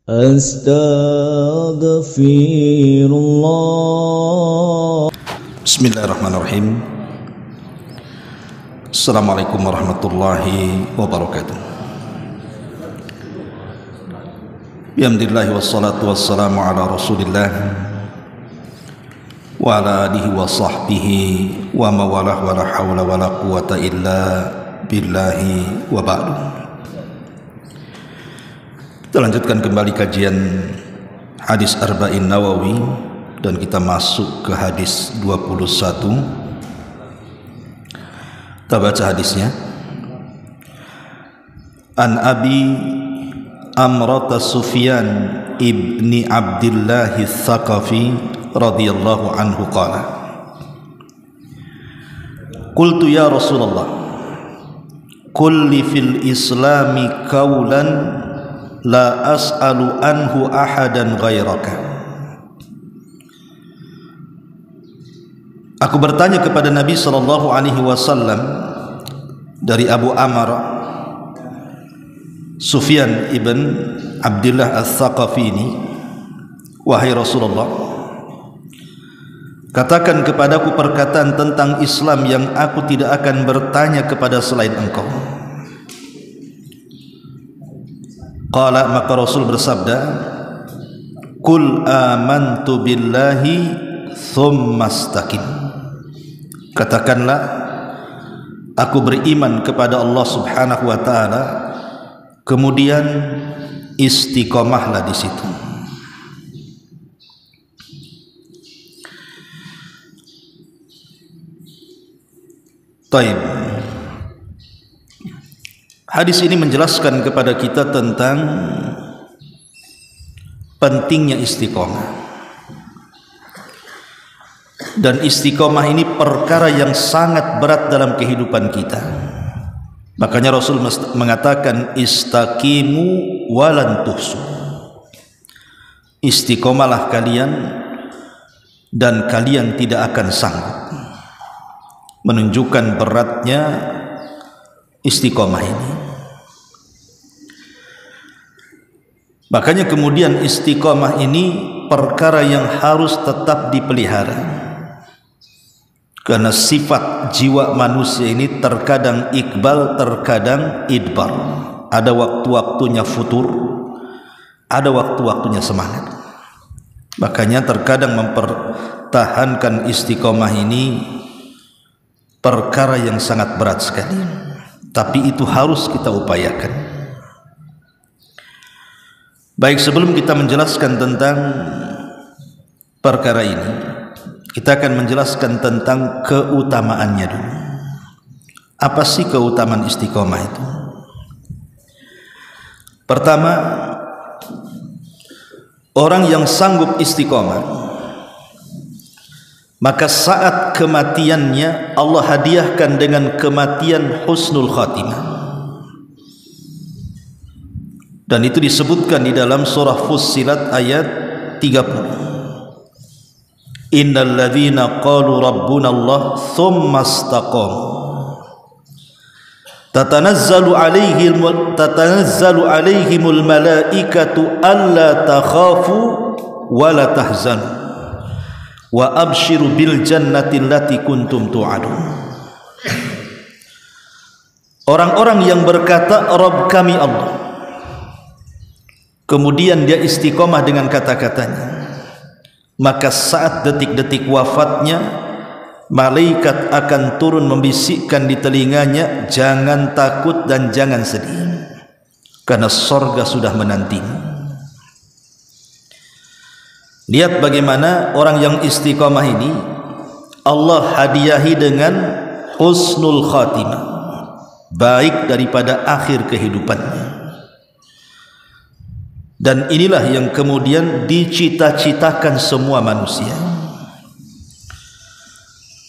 Astaghfirullah. Bismillahirrahmanirrahim. Assalamualaikum warahmatullahi wabarakatuh. Bihamdillahi wassalatu wassalamu ala rasulillah wa ala alihi wa sahbihi wa mawalah wa la hawla wa la quwata illa billahi wa ba'du. Kita lanjutkan kembali kajian hadis Arba'in Nawawi dan kita masuk ke hadis 21. Kita baca hadisnya. An Abi Amrata Sufyan ibni Abdillah Tsaqafi radhiyallahu anhu qala qultu ya Rasulullah kulli fil islami qawlan la as'alu anhu ahadan ghairaka. Aku bertanya kepada Nabi sallallahu alaihi wasallam dari Abu Amr Sufyan ibn Abdullah Ats-Tsaqafi ini, wahai Rasulullah, katakan kepadaku perkataan tentang Islam yang aku tidak akan bertanya kepada selain engkau. Qala, maka Rasul bersabda, Qul amantu billahi thumma istaqim. Katakanlah, aku beriman kepada Allah subhanahu wa ta'ala, kemudian istiqomahlah di situ. Taib. Hadis ini menjelaskan kepada kita tentang pentingnya istiqomah. Dan istiqomah ini perkara yang sangat berat dalam kehidupan kita. Makanya Rasul mengatakan istaqimu walan tuhsu. Istiqomahlah kalian dan kalian tidak akan sanggup. Menunjukkan beratnya istiqomah ini. Makanya kemudian istiqomah ini perkara yang harus tetap dipelihara, karena sifat jiwa manusia ini terkadang iqbal, terkadang idbar. Ada waktu-waktunya futur, ada waktu-waktunya semangat. Makanya terkadang mempertahankan istiqomah ini perkara yang sangat berat sekali, tapi itu harus kita upayakan. Baik, sebelum kita menjelaskan tentang perkara ini, kita akan menjelaskan tentang keutamaannya dulu. Apa sih keutamaan istiqomah itu? Pertama, orang yang sanggup istiqomah, maka saat kematiannya Allah hadiahkan dengan kematian husnul khatimah. Dan itu disebutkan di dalam surah Fussilat ayat 30. Innal ladzina qalu rabbuna Allah tsumma istaqamu tatanazzalu alaihimul malaikatu alla takhafu wa la tahzanu wa abshiru bil jannati allati kuntum tu'adun. Orang-orang yang berkata Rabb kami Allah, kemudian dia istiqomah dengan kata-katanya, maka saat detik-detik wafatnya malaikat akan turun membisikkan di telinganya, jangan takut dan jangan sedih, karena sorga sudah menantimu. Lihat bagaimana orang yang istiqomah ini Allah hadiahi dengan husnul khatimah, baik daripada akhir kehidupannya. Dan inilah yang kemudian dicita-citakan semua manusia.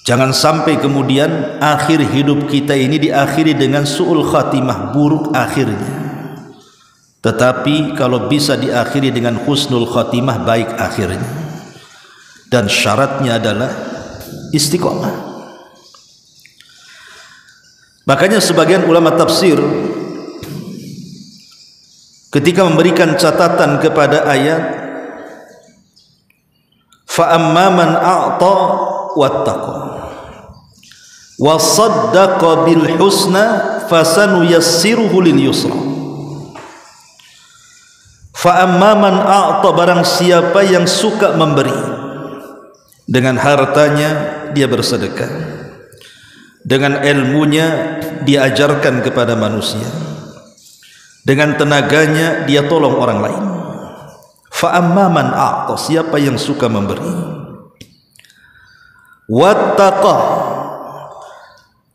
Jangan sampai kemudian akhir hidup kita ini diakhiri dengan su'ul khatimah, buruk akhirnya. Tetapi kalau bisa diakhiri dengan husnul khatimah, baik akhirnya. Dan syaratnya adalah istiqomah. Makanya sebagian ulama tafsir ketika memberikan catatan kepada ayat fa amma man a'ta wattaqa wa saddaqa bil husna fasanuyassiruhu lil yusra. Fa amma man a'ta, barang siapa yang suka memberi, dengan hartanya dia bersedekah, dengan ilmunya dia ajarkan kepada manusia, dengan tenaganya dia tolong orang lain. Fa amma man a'ta, siapa yang suka memberi, wattaqa,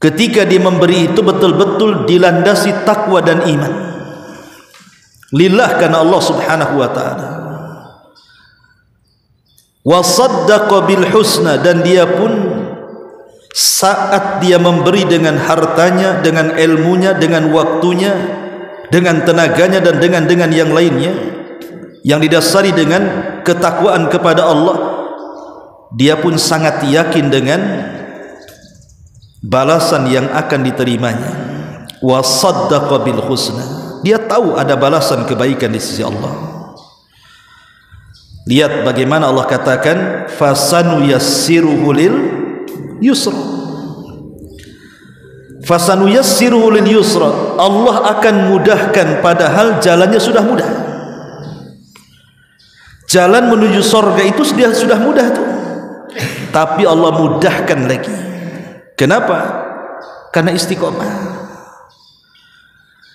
ketika dia memberi itu betul-betul dilandasi takwa dan iman lillah, karena Allah subhanahu wa ta'ala. Wa saddaqa bil husna, dan dia pun saat dia memberi dengan hartanya, dengan ilmunya, dengan waktunya, dengan tenaganya, dan dengan yang lainnya yang didasari dengan ketakwaan kepada Allah, dia pun sangat yakin dengan balasan yang akan diterimanya. Wa saddaqa bil husna, dia tahu ada balasan kebaikan di sisi Allah. Lihat bagaimana Allah katakan fasanuyassiruhu lil yusra. Fasanuyassiruhu lil yusra, Allah akan mudahkan, padahal jalannya sudah mudah. Jalan menuju surga itu sudah mudah tuh, tapi Allah mudahkan lagi. Kenapa? Karena istiqomah.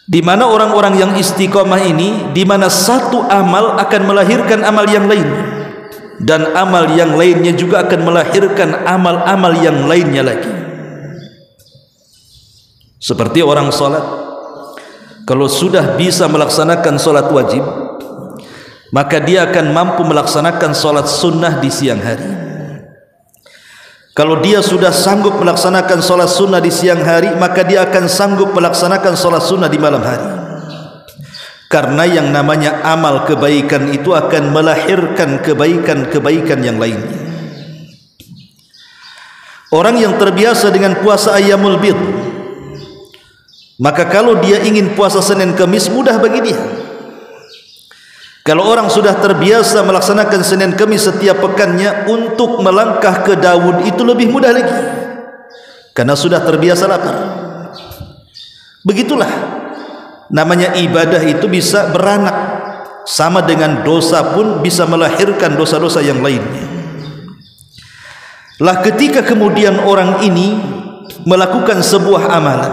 Di mana orang-orang yang istiqomah ini, di mana satu amal akan melahirkan amal yang lain, dan amal yang lainnya juga akan melahirkan amal-amal yang lainnya lagi. Seperti orang salat, kalau sudah bisa melaksanakan salat wajib, maka dia akan mampu melaksanakan salat sunnah di siang hari. Kalau dia sudah sanggup melaksanakan salat sunnah di siang hari, maka dia akan sanggup melaksanakan salat sunnah di malam hari. Karena yang namanya amal kebaikan itu akan melahirkan kebaikan-kebaikan yang lainnya. Orang yang terbiasa dengan puasa ayyamul bid, maka kalau dia ingin puasa Senin Kamis, mudah bagi dia. Kalau orang sudah terbiasa melaksanakan Senin Kamis setiap pekannya, untuk melangkah ke Daud itu lebih mudah lagi, karena sudah terbiasa lapar. Begitulah namanya ibadah itu bisa beranak, sama dengan dosa pun bisa melahirkan dosa-dosa yang lainnya. Lah ketika kemudian orang ini melakukan sebuah amalan,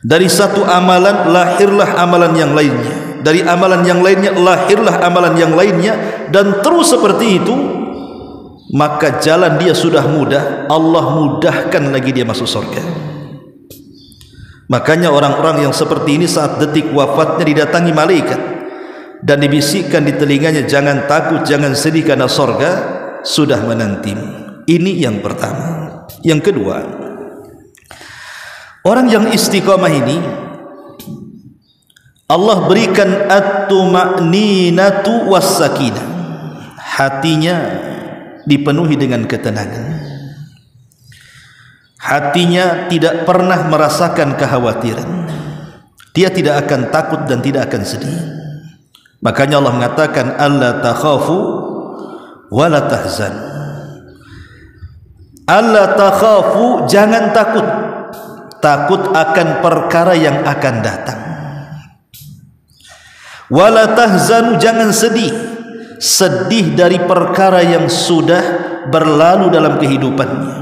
dari satu amalan lahirlah amalan yang lainnya, dari amalan yang lainnya lahirlah amalan yang lainnya, dan terus seperti itu, maka jalan dia sudah mudah, Allah mudahkan lagi dia masuk surga. Makanya orang-orang yang seperti ini saat detik wafatnya didatangi malaikat dan dibisikkan di telinganya, jangan takut, jangan sedih, karena surga sudah menantimu. Ini yang pertama. Yang kedua, orang yang istiqamah ini Allah berikan at-tuma'ninatu was-sakinah, hatinya dipenuhi dengan ketenangan, hatinya tidak pernah merasakan kekhawatiran, dia tidak akan takut dan tidak akan sedih. Makanya Allah mengatakan alla takhafu wa la tahzan. Alla takhafu, jangan takut, takut akan perkara yang akan datang. Wala tahzanu, jangan sedih, sedih dari perkara yang sudah berlalu dalam kehidupannya.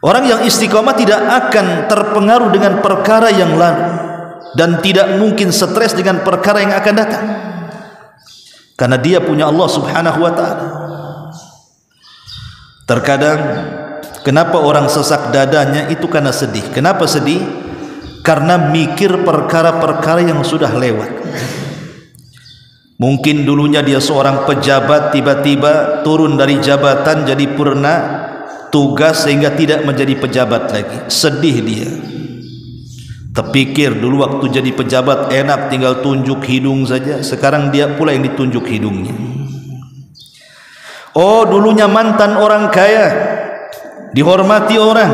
Orang yang istiqamah tidak akan terpengaruh dengan perkara yang lalu, dan tidak mungkin stres dengan perkara yang akan datang, karena dia punya Allah subhanahu wa ta'ala. Terkadang kenapa orang sesak dadanya itu karena sedih. Kenapa sedih? Karena mikir perkara-perkara yang sudah lewat. Mungkin dulunya dia seorang pejabat, tiba-tiba turun dari jabatan jadi purna tugas sehingga tidak menjadi pejabat lagi. Sedih dia. Terpikir dulu waktu jadi pejabat enak, tinggal tunjuk hidung saja. Sekarang dia pula yang ditunjuk hidungnya. Oh, dulunya mantan orang kaya, dihormati orang,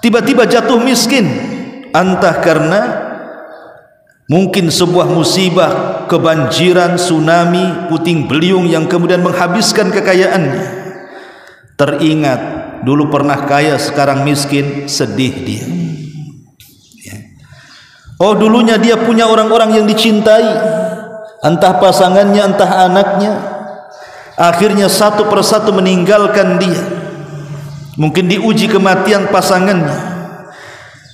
tiba-tiba jatuh miskin, entah karena Mungkin sebuah musibah, kebanjiran, tsunami, puting beliung yang kemudian menghabiskan kekayaannya. Teringat dulu pernah kaya, sekarang miskin, sedih dia. Oh, dulunya dia punya orang-orang yang dicintai, entah pasangannya, entah anaknya. Akhirnya satu persatu meninggalkan dia. Mungkin diuji kematian pasangannya,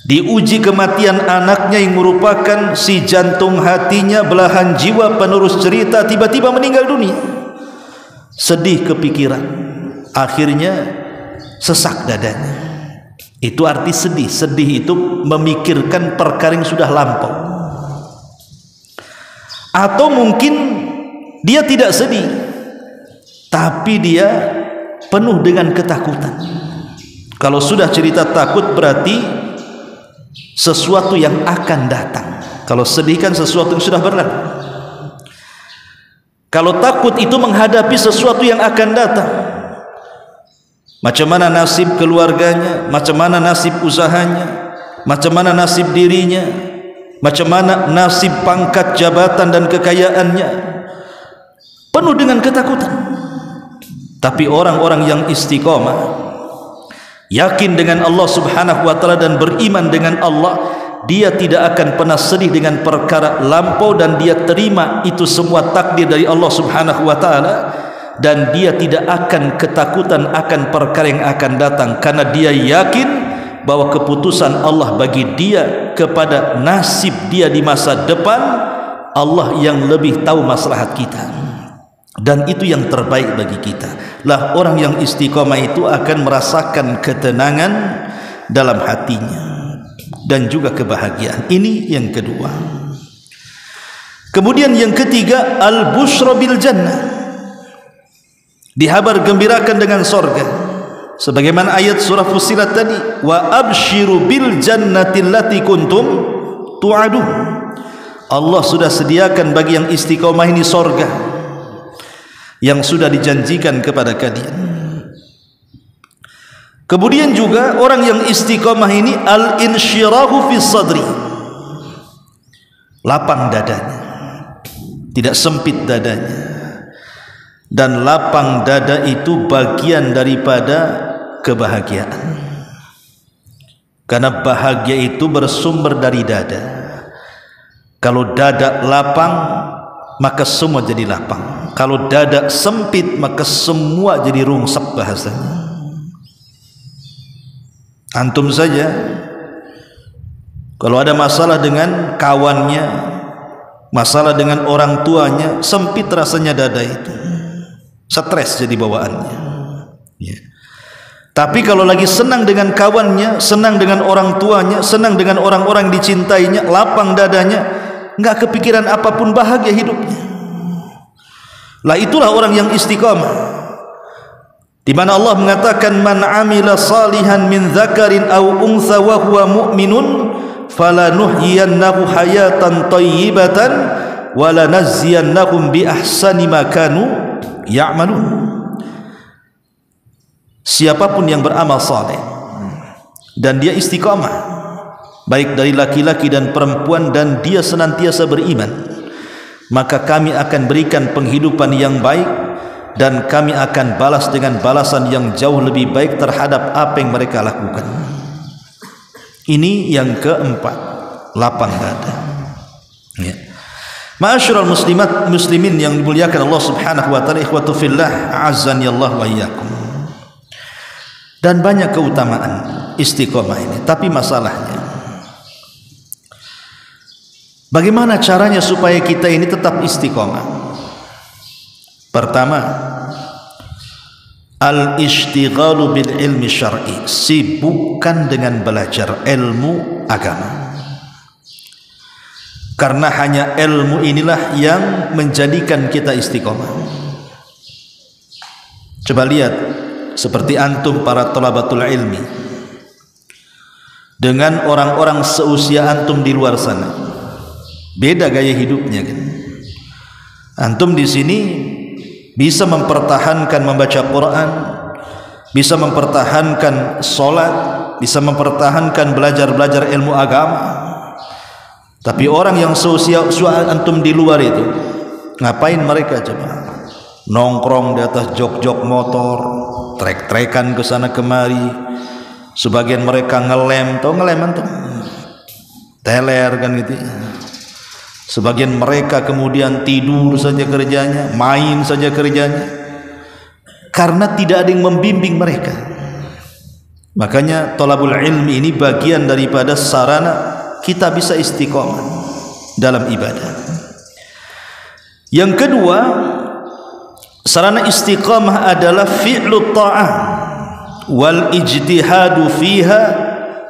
diuji kematian anaknya yang merupakan si jantung hatinya, belahan jiwa, penerus cerita, tiba-tiba meninggal dunia. Sedih kepikiran, akhirnya sesak dadanya. Itu arti sedih. Sedih itu memikirkan perkara yang sudah lampau. Atau mungkin dia tidak sedih, tapi dia penuh dengan ketakutan. Kalau sudah cerita takut berarti sesuatu yang akan datang. Kalau sedih kan sesuatu yang sudah berlalu. Kalau takut itu menghadapi sesuatu yang akan datang. Macam mana nasib keluarganya, macam mana nasib usahanya, macam mana nasib dirinya, macam mana nasib pangkat jabatan dan kekayaannya. Penuh dengan ketakutan. Tapi orang-orang yang istiqomah, yakin dengan Allah Subhanahu wa taala dan beriman dengan Allah, dia tidak akan pernah sedih dengan perkara lampau, dan dia terima itu semua takdir dari Allah Subhanahu wa taala, dan dia tidak akan ketakutan akan perkara yang akan datang, karena dia yakin bahwa keputusan Allah bagi dia kepada nasib dia di masa depan, Allah yang lebih tahu maslahat kita, dan itu yang terbaik bagi kita. Lah, orang yang istiqomah itu akan merasakan ketenangan dalam hatinya dan juga kebahagiaan. Ini yang kedua. Kemudian yang ketiga, al-busyra bil jannah, dihabar gembirakan dengan sorga, sebagaimana ayat surah Fussilat tadi, wa abshiru bil jannati allati kuntum tu'adun. Allah sudah sediakan bagi yang istiqomah ini sorga yang sudah dijanjikan kepada kalian. Kemudian juga orang yang istiqomah ini al-insyirahu fi sadri, lapang dadanya, tidak sempit dadanya. Dan lapang dada itu bagian daripada kebahagiaan, karena bahagia itu bersumber dari dada. Kalau dada lapang, maka semua jadi lapang. Kalau dada sempit, maka semua jadi rungsep bahasanya. Antum saja, kalau ada masalah dengan kawannya, masalah dengan orang tuanya, sempit rasanya dada itu, stres jadi bawaannya, ya. Tapi kalau lagi senang dengan kawannya, senang dengan orang tuanya, senang dengan orang-orang dicintainya, lapang dadanya, enggak kepikiran apapun, bahagia hidupnya. Lah, itulah orang yang istiqamah, di mana Allah mengatakan, man amila salihan min dzakarin aw untha wa huwa mu'minun falanuhyiyannahu hayatan thayyibatan wa lanazziyannahum bi ahsani ma kanu ya'malun. Siapapun yang beramal saleh dan dia istiqamah, baik dari laki-laki dan perempuan, dan dia senantiasa beriman, maka kami akan berikan penghidupan yang baik, dan kami akan balas dengan balasan yang jauh lebih baik terhadap apa yang mereka lakukan. Ini yang keempat, lapang dada, ya. Ma'asyiral muslimat muslimin yang dimuliakan Allah Subhanahu wa taala, ikhwatu fillah, a'azzani Allah wa iyyakum. Dan banyak keutamaan istiqomah ini, tapi masalahnya bagaimana caranya supaya kita ini tetap istiqomah? Pertama, al-ishtighalu bil ilmi syar'i, sibukkan dengan belajar ilmu agama, karena hanya ilmu inilah yang menjadikan kita istiqomah. Coba lihat seperti antum para thalabatul ilmi dengan orang-orang seusia antum di luar sana, beda gaya hidupnya kan. Antum di sini bisa mempertahankan membaca Quran, bisa mempertahankan sholat, bisa mempertahankan belajar-belajar ilmu agama. Tapi orang yang seusia antum di luar itu, ngapain mereka coba? Nongkrong di atas jok-jok motor, trek-trekan ke sana kemari. Sebagian mereka ngelem, tau ngelem antum? Teler kan gitu. Sebagian mereka kemudian tidur saja kerjanya, main saja kerjanya, karena tidak ada yang membimbing mereka. Makanya thalabul ilmi ini bagian daripada sarana kita bisa istiqomah dalam ibadah. Yang kedua, sarana istiqamah adalah fi'lut ta'ah wal ijtihadu fiha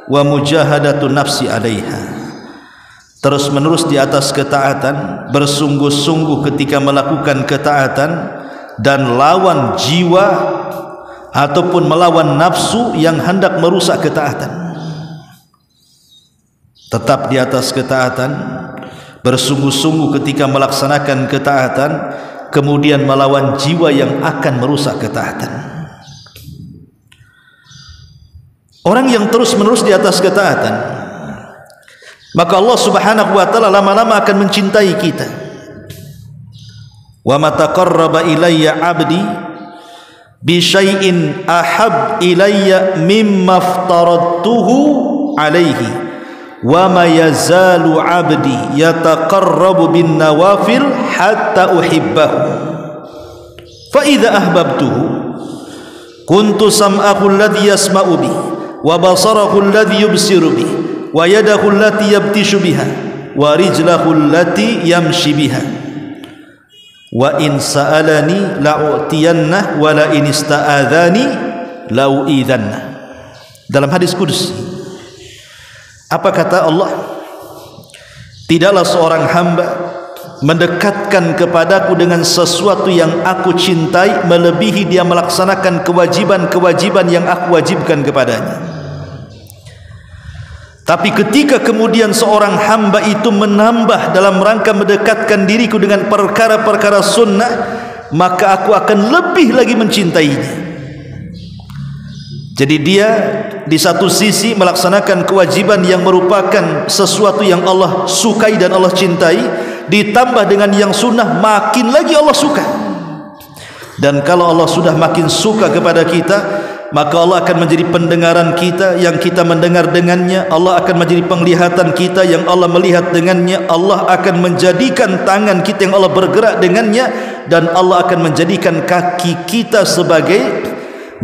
wa mujahadatu nafsi 'alaiha. Terus menerus di atas ketaatan, bersungguh-sungguh ketika melakukan ketaatan, dan lawan jiwa ataupun melawan nafsu yang hendak merusak ketaatan. Tetap di atas ketaatan, bersungguh-sungguh ketika melaksanakan ketaatan, kemudian melawan jiwa yang akan merusak ketaatan. Orang yang terus-menerus di atas ketaatan, maka Allah Subhanahu wa taala lama-lama akan mencintai kita. Wa ma taqarraba ilayya 'abdi bi syai'in ahab ilayya mimma aftaradtuhu 'alaihi wa ma yazalu 'abdi yataqarrabu bin nawafil hatta uhibbahu fa idza ahbabtuhu kuntu sam'ahu alladhi yasma'u bi wa basarahu alladhi yubsiru bi wa yadahu allati yabtishu biha wa rijlahu allati yamshi biha wa in sa'alani la'u'tiyanna wa la in ista'adhani la'u'idhanna. Dalam hadis qudsi, apa kata Allah? Tidaklah seorang hamba mendekatkan kepadaku dengan sesuatu yang aku cintai melebihi dia melaksanakan kewajiban-kewajiban yang aku wajibkan kepadanya. Tapi ketika kemudian seorang hamba itu menambah dalam rangka mendekatkan diriku dengan perkara-perkara sunnah, maka aku akan lebih lagi mencintainya. Jadi dia di satu sisi melaksanakan kewajiban yang merupakan sesuatu yang Allah sukai dan Allah cintai, ditambah dengan yang sunnah, makin lagi Allah suka. Dan kalau Allah sudah makin suka kepada kita, maka Allah akan menjadi pendengaran kita yang kita mendengar dengannya, Allah akan menjadi penglihatan kita yang Allah melihat dengannya, Allah akan menjadikan tangan kita yang Allah bergerak dengannya, dan Allah akan menjadikan kaki kita sebagai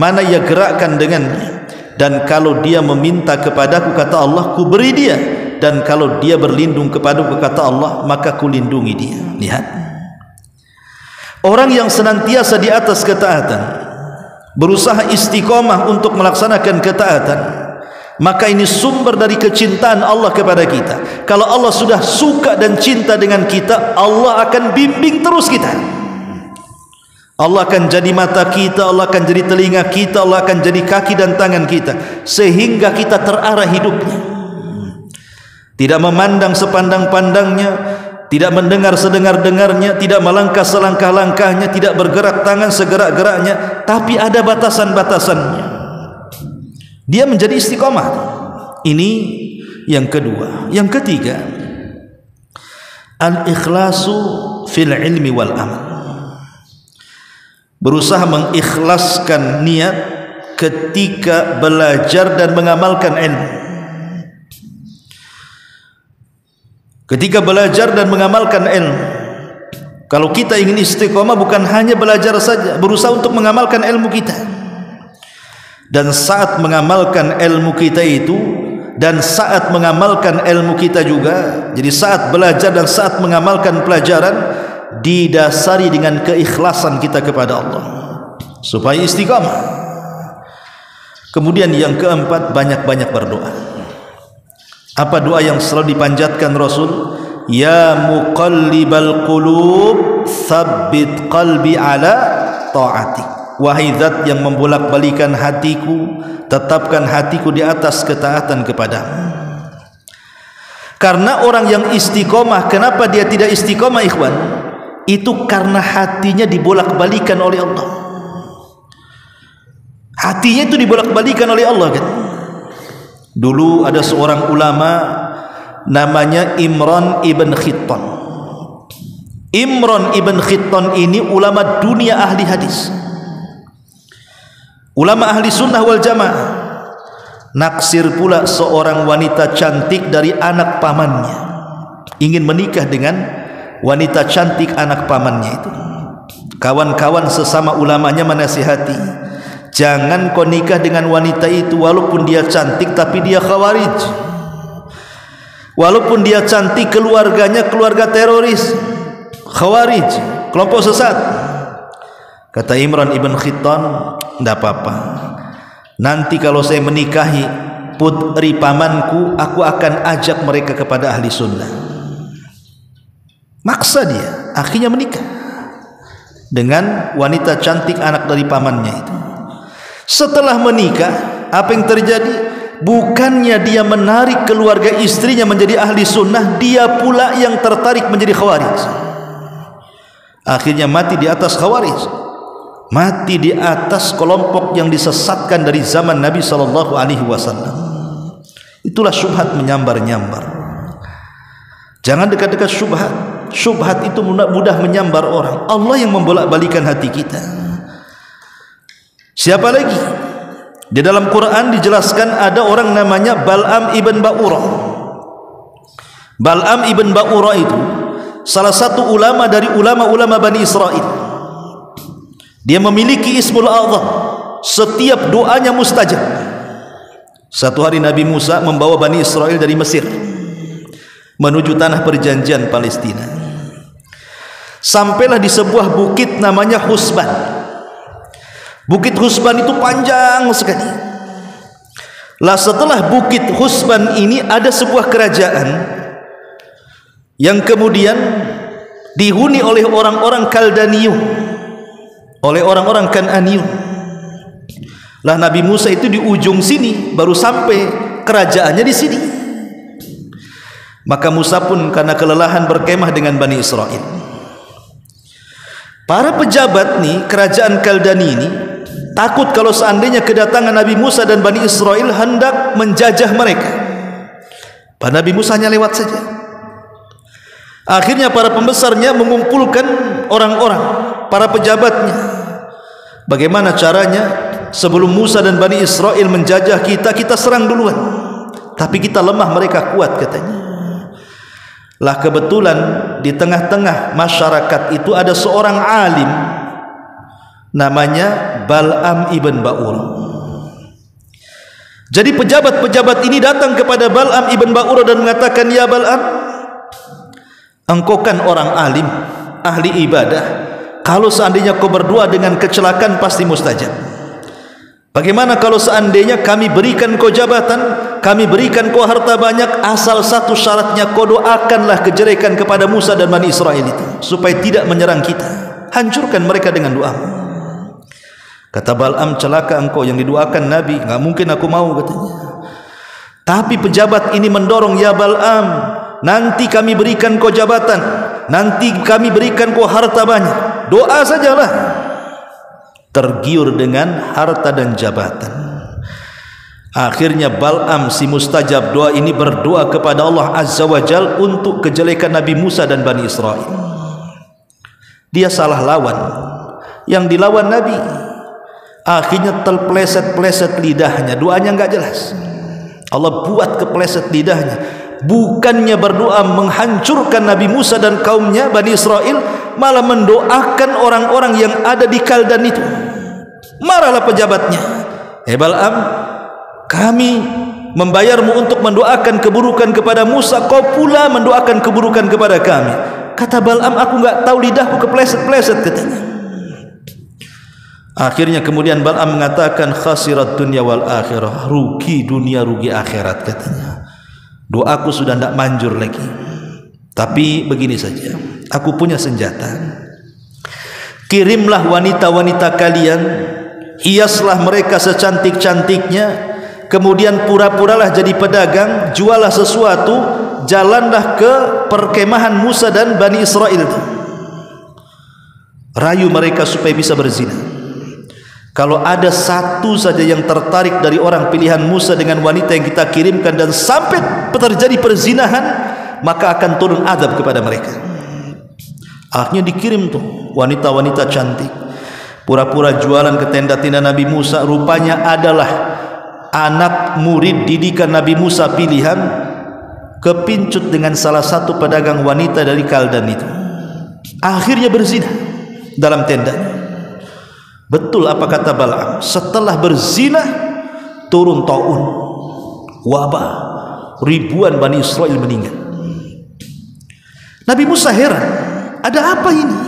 mana ia gerakkan dengannya. Dan kalau dia meminta kepadaku, kata Allah, ku beri dia, dan kalau dia berlindung kepadaku, kata Allah, maka ku lindungi dia. Lihat, orang yang senantiasa di atas ketaatan, berusaha istiqomah untuk melaksanakan ketaatan, maka ini sumber dari kecintaan Allah kepada kita. Kalau Allah sudah suka dan cinta dengan kita, Allah akan bimbing terus kita. Allah akan jadi mata kita, Allah akan jadi telinga kita, Allah akan jadi kaki dan tangan kita, sehingga kita terarah hidupnya. Tidak memandang sepandang-pandangnya, tidak mendengar sedengar-dengarnya, tidak melangkah selangkah-langkahnya, tidak bergerak tangan segerak-geraknya, tapi ada batasan-batasannya. Dia menjadi istiqomah. Ini yang kedua. Yang ketiga, al-ikhlasu fil ilmi wal amal. Berusaha mengikhlaskan niat ketika belajar dan mengamalkan ilmu. Ketika belajar dan mengamalkan ilmu, kalau kita ingin istiqomah, bukan hanya belajar saja, berusaha untuk mengamalkan ilmu kita. Dan saat mengamalkan ilmu kita itu, dan saat mengamalkan ilmu kita juga, jadi saat belajar dan saat mengamalkan pelajaran, didasari dengan keikhlasan kita kepada Allah, supaya istiqomah. Kemudian yang keempat, banyak-banyak berdoa. Apa doa yang selalu dipanjatkan Rasul? Ya muqallibal qulub, tsabbit qalbi ala ta'atik. Wahai zat yang membolak-balikan hatiku, tetapkan hatiku di atas ketaatan kepadamu. Karena orang yang istiqomah, kenapa dia tidak istiqomah, ikhwan? Itu karena hatinya dibolak-balikan oleh Allah. Hatinya itu dibolak-balikan oleh Allah, kan? Dulu ada seorang ulama namanya Imran ibn Khittan. Imran ibn Khittan ini ulama dunia ahli hadis, ulama ahli sunnah wal jamaah. Naksir pula seorang wanita cantik dari anak pamannya, ingin menikah dengan wanita cantik anak pamannya itu. Kawan-kawan sesama ulamanya menasihati, jangan kau nikah dengan wanita itu walaupun dia cantik tapi dia khawarij, walaupun dia cantik keluarganya keluarga teroris, khawarij, kelompok sesat. Kata Imran ibn Khittan, tidak apa-apa, nanti kalau saya menikahi putri pamanku, aku akan ajak mereka kepada ahli sunnah. Maksa dia, akhirnya menikah dengan wanita cantik anak dari pamannya itu. Setelah menikah, apa yang terjadi? Bukannya dia menarik keluarga istrinya menjadi ahli sunnah, dia pula yang tertarik menjadi khawarij. Akhirnya mati di atas khawarij, mati di atas kelompok yang disesatkan dari zaman Nabi SAW. Itulah syubhat menyambar-nyambar. Jangan dekat-dekat syubhat. Syubhat itu mudah menyambar orang. Allah yang membolak-balikan hati kita. Siapa lagi? Di dalam Quran dijelaskan ada orang namanya Bal'am ibn Ba'urah. Bal'am ibn Ba'urah itu salah satu ulama dari ulama-ulama Bani Israel. Dia memiliki ismul a'zam, setiap doanya mustajab. Satu hari Nabi Musa membawa Bani Israel dari Mesir menuju tanah perjanjian Palestina. Sampailah di sebuah bukit namanya Husban. Bukit Husban itu panjang sekali. Lah setelah bukit Husban ini ada sebuah kerajaan yang kemudian dihuni oleh orang-orang Kaldaniun, oleh orang-orang Kan'aniun. Lah Nabi Musa itu di ujung sini, baru sampai kerajaannya di sini. Maka Musa pun karena kelelahan berkemah dengan Bani Israel. Para pejabat nih kerajaan Kaldani ini takut kalau seandainya kedatangan Nabi Musa dan Bani Israel hendak menjajah mereka. Pak Nabi Musa hanya lewat saja. Akhirnya para pembesarnya mengumpulkan orang-orang, para pejabatnya. Bagaimana caranya sebelum Musa dan Bani Israel menjajah kita, kita serang duluan. Tapi kita lemah, mereka kuat katanya. Lah kebetulan di tengah-tengah masyarakat itu ada seorang alim namanya Bal'am ibn Ba'urah. Jadi pejabat-pejabat ini datang kepada Bal'am ibn Ba'urah dan mengatakan, ya Bal'am, engkau kan orang alim, ahli ibadah, kalau seandainya kau berdoa dengan kecelakaan pasti mustajab. Bagaimana kalau seandainya kami berikan kau jabatan, kami berikan kau harta banyak, asal satu syaratnya kau doakanlah kejelekan kepada Musa dan Bani Israel itu, supaya tidak menyerang kita, hancurkan mereka dengan doa. Kata Bal'am, celaka engkau, yang didoakan Nabi, enggak mungkin aku mau katanya. Tapi pejabat ini mendorong, ya Bal'am, nanti kami berikan kau jabatan, nanti kami berikan kau harta banyak, doa sajalah. Tergiur dengan harta dan jabatan. Akhirnya Bal'am si mustajab doa ini berdoa kepada Allah Azza wa Jal untuk kejelekan Nabi Musa dan Bani Israel. Dia salah lawan, yang dilawan Nabi. Akhirnya terpleset-pleset lidahnya, doanya enggak jelas. Allah buat kepleset lidahnya. Bukannya berdoa menghancurkan Nabi Musa dan kaumnya Bani Israel, malah mendoakan orang-orang yang ada di Kaldan itu. Marahlah pejabatnya, Bal'am, kami membayarmu untuk mendoakan keburukan kepada Musa, kau pula mendoakan keburukan kepada kami. Kata Bal'am, aku enggak tahu, lidahku kepleset-pleset katanya. Akhirnya kemudian Bal'am mengatakan, khasirat dunia wal akhirah, rugi dunia rugi akhirat katanya. Doaku sudah tidak manjur lagi. Tapi begini saja, aku punya senjata. Kirimlah wanita-wanita kalian, hiaslah mereka secantik-cantiknya, kemudian pura-puralah jadi pedagang, jualah sesuatu, jalanlah ke perkemahan Musa dan Bani Israel itu. Rayu mereka supaya bisa berzina. Kalau ada satu saja yang tertarik dari orang pilihan Musa dengan wanita yang kita kirimkan dan sampai terjadi perzinahan, maka akan turun azab kepada mereka. Akhirnya dikirim tuh wanita-wanita cantik, pura-pura jualan ke tenda-tenda Nabi Musa, rupanya adalah anak murid didikan Nabi Musa pilihan, kepincut dengan salah satu pedagang wanita dari Kaldan itu. Akhirnya berzina dalam tendanya. Betul apa kata Balaam, setelah berzina turun taun, wabah, ribuan Bani Israel meninggal. Nabi Musa heran, ada apa ini?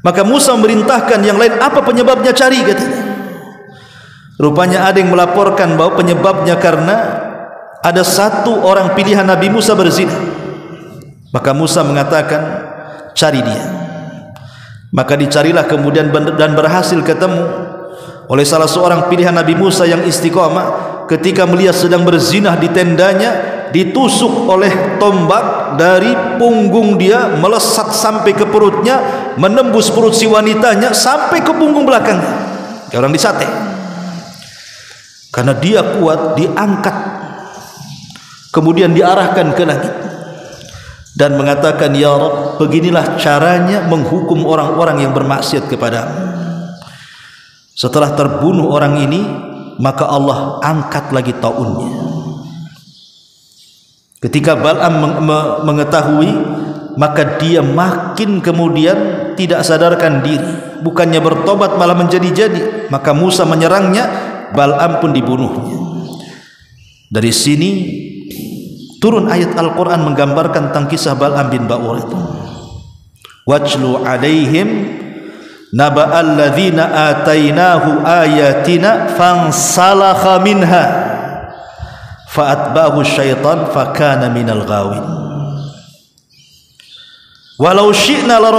Maka Musa memerintahkan yang lain, apa penyebabnya, cari, katanya. Rupanya ada yang melaporkan bahwa penyebabnya karena ada satu orang pilihan Nabi Musa berzina. Maka Musa mengatakan, cari dia. Maka dicarilah kemudian dan berhasil ketemu oleh salah seorang pilihan Nabi Musa yang istiqamah. Ketika melihat sedang berzinah di tendanya, ditusuk oleh tombak dari punggung dia melesat sampai ke perutnya, menembus perut si wanitanya sampai ke punggung belakangnya. Kayak orang disate. Karena dia kuat, diangkat kemudian diarahkan ke langit dan mengatakan, ya Rabb, beginilah caranya menghukum orang-orang yang bermaksiat kepadamu. Setelah terbunuh orang ini, maka Allah angkat lagi taunnya. Ketika Balaam mengetahui, maka dia makin kemudian tidak sadarkan diri, bukannya bertobat malah menjadi-jadi. Maka Musa menyerangnya, Balaam pun dibunuhnya. Dari sini turun ayat Al-Quran menggambarkan tentang kisah Balaam bin Ba'ur itu. Wajlu alaihim naba'al ladzina atainahu ayatina fansalakha minha fa'atba'ahu syaitan fakana minal ghawin. Walau syi'na la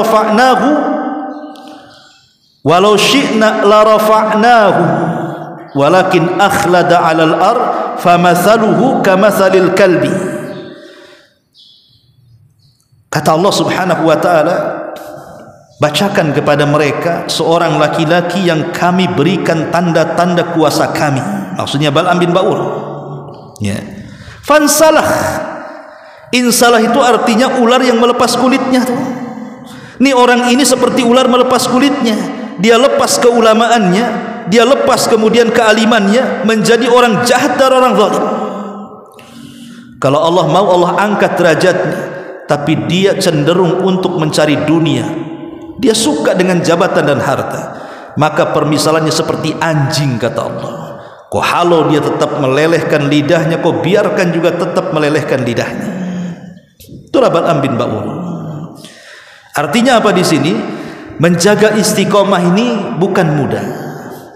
rafa'nahu walakin akhlada 'alal ard famathaluhu kamathalil kalbi. Kata Allah Subhanahu wa taala, bacakan kepada mereka seorang laki-laki yang kami berikan tanda-tanda kuasa kami. Maksudnya Balaam bin Ba'ur. Ya. Fansalah. Insalah itu artinya ular yang melepas kulitnya tuh. Ini orang ini seperti ular melepas kulitnya. Dia lepas keulamaannya, dia lepas kemudian kealimannya, menjadi orang jahat dan orang zalim. Kalau Allah mau, Allah angkat derajatnya, tapi dia cenderung untuk mencari dunia. Dia suka dengan jabatan dan harta. Maka permisalannya seperti anjing, kata Allah. Kau halau dia tetap melelehkan lidahnya, kau biarkan juga tetap melelehkan lidahnya. Itulah Balaam bin Ba'ur. Artinya apa di sini? Menjaga istiqomah ini bukan mudah.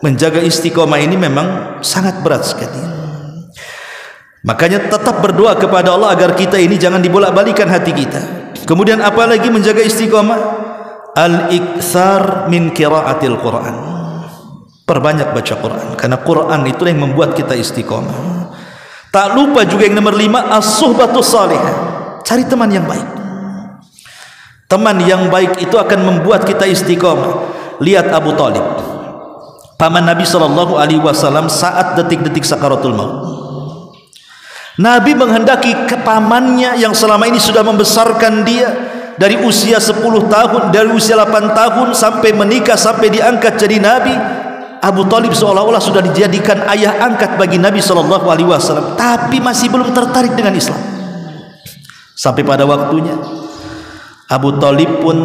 Menjaga istiqomah ini memang sangat berat sekali. Makanya tetap berdoa kepada Allah agar kita ini jangan dibolak-balikan hati kita. Kemudian apa lagi menjaga istiqomah? Al-iktsar min qiraatil Quran. Perbanyak baca Quran, karena Quran itu yang membuat kita istiqomah. Tak lupa juga yang nomor 5, as-suhbatus salihah. Cari teman yang baik. Teman yang baik itu akan membuat kita istiqomah. Lihat Abu Talib, paman Nabi SAW saat detik-detik sakaratul maut. Nabi menghendaki ke pamannya yang selama ini sudah membesarkan dia dari usia 10 tahun, dari usia 8 tahun sampai menikah, sampai diangkat jadi Nabi. Abu Talib seolah-olah sudah dijadikan ayah angkat bagi Nabi SAW, tapi masih belum tertarik dengan Islam. Sampai pada waktunya Abu Talib pun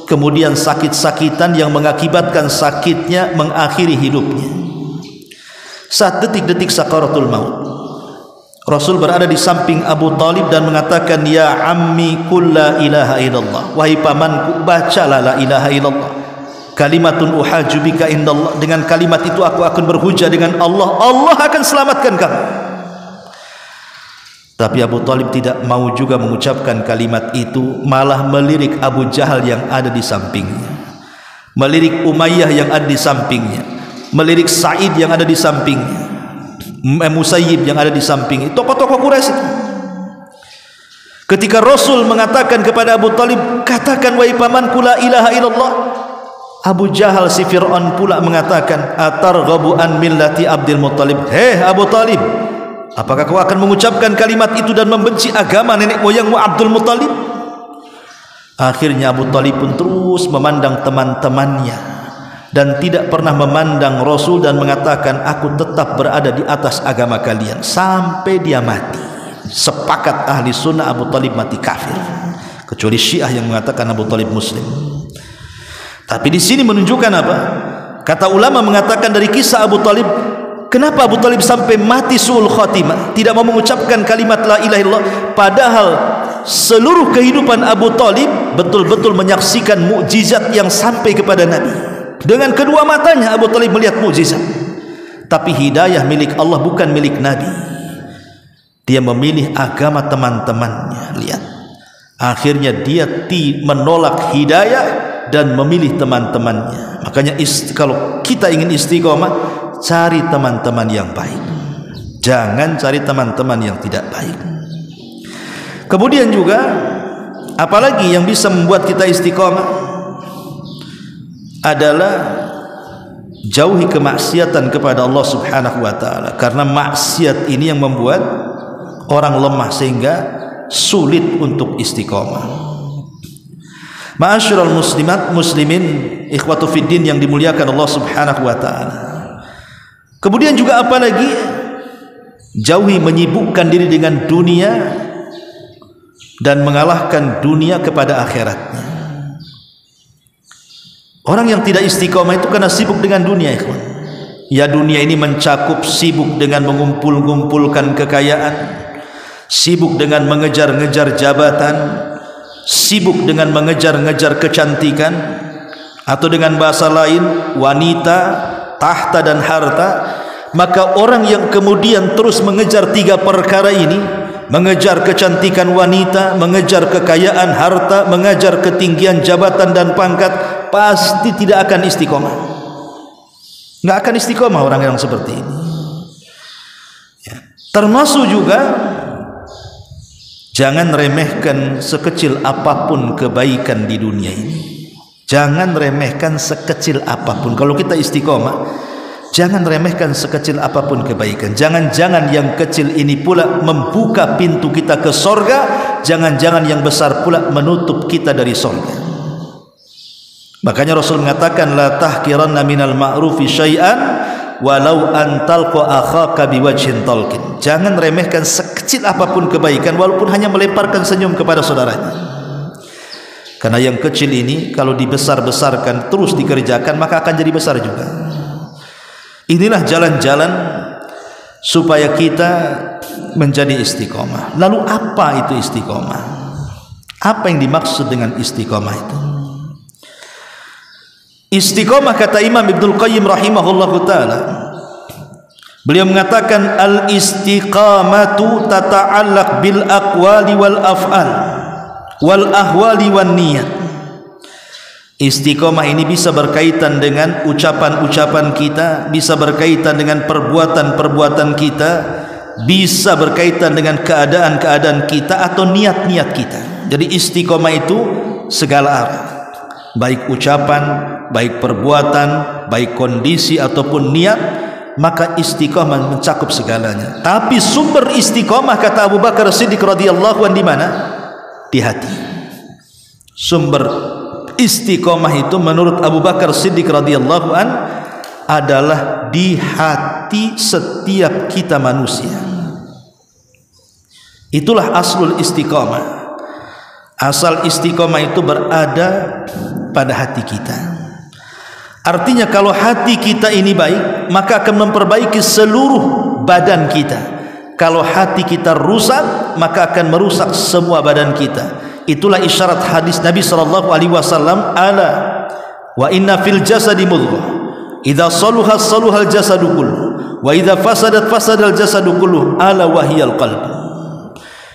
kemudian sakit-sakitan yang mengakibatkan sakitnya mengakhiri hidupnya. Saat detik-detik sakaratul maut, Rasul berada di samping Abu Talib dan mengatakan, ya ammi qul la ilaha illallah. Wahai pamanku, bacalah la ilaha illallah. Kalimatun uhaju bika indallah. Dengan kalimat itu aku akan berhujah dengan Allah. Allah akan selamatkan kamu. Tapi Abu Talib tidak mau juga mengucapkan kalimat itu, malah melirik Abu Jahal yang ada di sampingnya, melirik Umayyah yang ada di sampingnya, melirik Sa'id yang ada di sampingnya, Musayyib yang ada di sampingnya, tokoh-tokoh Quraisy itu. Ketika Rasul mengatakan kepada Abu Talib, katakan wahai pamanku la ilaha illallah, Abu Jahal si Fir'aun pula mengatakan, atarghabu an millati Abdul Muttalib. Hei Abu Talib, apakah kau akan mengucapkan kalimat itu dan membenci agama nenek moyangmu Abdul Muttalib? Akhirnya Abu Talib pun terus memandang teman-temannya dan tidak pernah memandang Rasul dan mengatakan, aku tetap berada di atas agama kalian sampai dia mati. Sepakat ahli sunnah Abu Talib mati kafir, kecuali Syiah yang mengatakan Abu Talib muslim. Tapi di sini menunjukkan apa? Kata ulama mengatakan dari kisah Abu Talib, kenapa Abu Talib sampai mati su'ul khatimah, tidak mau mengucapkan kalimat la ilaha illallah, padahal seluruh kehidupan Abu Talib betul-betul menyaksikan mukjizat yang sampai kepada Nabi. Dengan kedua matanya Abu Talib melihat mukjizat. Tapi hidayah milik Allah, bukan milik Nabi. Dia memilih agama teman-temannya. Lihat, akhirnya dia menolak hidayah dan memilih teman-temannya. Makanya kalau kita ingin istiqomah, cari teman-teman yang baik, jangan cari teman-teman yang tidak baik. Kemudian juga apalagi yang bisa membuat kita istiqomah adalah jauhi kemaksiatan kepada Allah Subhanahu wa taala, karena maksiat ini yang membuat orang lemah sehingga sulit untuk istiqomah. Ma'asyiral muslimat muslimin ikhwatu fiddin yang dimuliakan Allah Subhanahu wa taala. Kemudian juga apa lagi? Jauhi menyibukkan diri dengan dunia dan mengalahkan dunia kepada akhiratnya. Orang yang tidak istiqomah itu karena sibuk dengan dunia, ikhwan. Ya, dunia ini mencakup sibuk dengan mengumpulkan kekayaan, sibuk dengan mengejar-ngejar jabatan, sibuk dengan mengejar-ngejar kecantikan, atau dengan bahasa lain wanita, tahta dan harta. Maka orang yang kemudian terus mengejar tiga perkara ini, mengejar kecantikan wanita, mengejar kekayaan harta, mengejar ketinggian jabatan dan pangkat, pasti tidak akan istiqomah. Nggak akan istiqomah orang yang seperti ini ya. Termasuk juga jangan remehkan sekecil apapun kebaikan di dunia ini. Jangan remehkan sekecil apapun. Kalau kita istiqomah, jangan remehkan sekecil apapun kebaikan. Jangan-jangan yang kecil ini pula membuka pintu kita ke sorga, jangan-jangan yang besar pula menutup kita dari sorga. Makanya Rasul mengatakan, la tahkiranna minal ma'rufi syai'an walau an talqa akhaka biwajhin talqin. Jangan remehkan sekecil apapun kebaikan walaupun hanya melemparkan senyum kepada saudaranya. Karena yang kecil ini kalau dibesar-besarkan terus dikerjakan maka akan jadi besar juga. Inilah jalan-jalan supaya kita menjadi istiqomah. Lalu apa itu istiqomah? Apa yang dimaksud dengan istiqomah itu? Istiqomah, kata Imam Ibnul Qayyim rahimahullahu ta'ala, beliau mengatakan al-istiqamatu tata'allaq bil aqwali wal af'al wal ahwali wan niyat. Istiqomah ini bisa berkaitan dengan ucapan-ucapan kita, bisa berkaitan dengan perbuatan-perbuatan kita, bisa berkaitan dengan keadaan-keadaan kita atau niat-niat kita. Jadi istiqomah itu segala arah, baik ucapan, baik perbuatan, baik kondisi ataupun niat, maka istiqomah mencakup segalanya. Tapi sumber istiqomah, kata Abu Bakar Siddiq radhiyallahu anhu, di mana? Di hati. Sumber istiqomah itu menurut Abu Bakar Siddiq radhiyallahu anhu adalah di hati setiap kita manusia. Itulah aslul istiqomah. Asal istiqomah itu berada pada hati kita. Artinya kalau hati kita ini baik, maka akan memperbaiki seluruh badan kita. Kalau hati kita rusak, maka akan merusak semua badan kita. Itulah isyarat hadis Nabi SAW, ala wa inna fil jasadi mudghah idza saluha saluhal jasadu kulluh wa idza fasadat fasadal jasadu kulluh ala wahiyal qalb.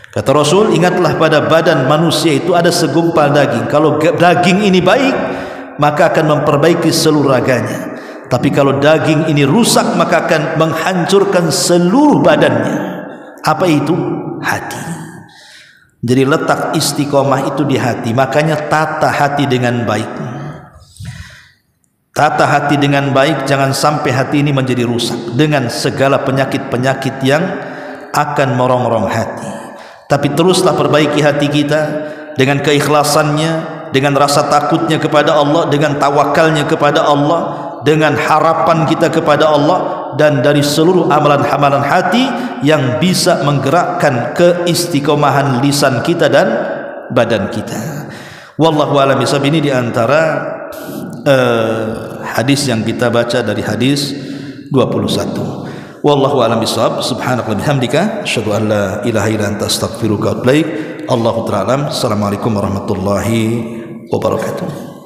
Kata Rasul, ingatlah pada badan manusia itu ada segumpal daging. Kalau daging ini baik, maka akan memperbaiki seluruh raganya. Tapi kalau daging ini rusak, maka akan menghancurkan seluruh badannya. Apa itu? Hati. Jadi letak istiqomah itu di hati. Makanya tata hati dengan baik. tata hati dengan baik, jangan sampai hati ini menjadi rusak dengan segala penyakit-penyakit yang akan merongrong hati. Tapi teruslah perbaiki hati kita dengan keikhlasannya, dengan rasa takutnya kepada Allah, dengan tawakalnya kepada Allah, dengan harapan kita kepada Allah, dan dari seluruh amalan-amalan hati yang bisa menggerakkan keistiqomahan lisan kita dan badan kita. Wallahu a'lam bishawab. Ini diantara hadis yang kita baca dari hadis 21. Wallahu a'lam bishawab. Subhanaka wa bihamdika asyhadu an la ilaha illa anta astaghfiruka wa atubu ilaik. Allahu ta'ala. Assalamualaikum warahmatullahi wabarakatuh.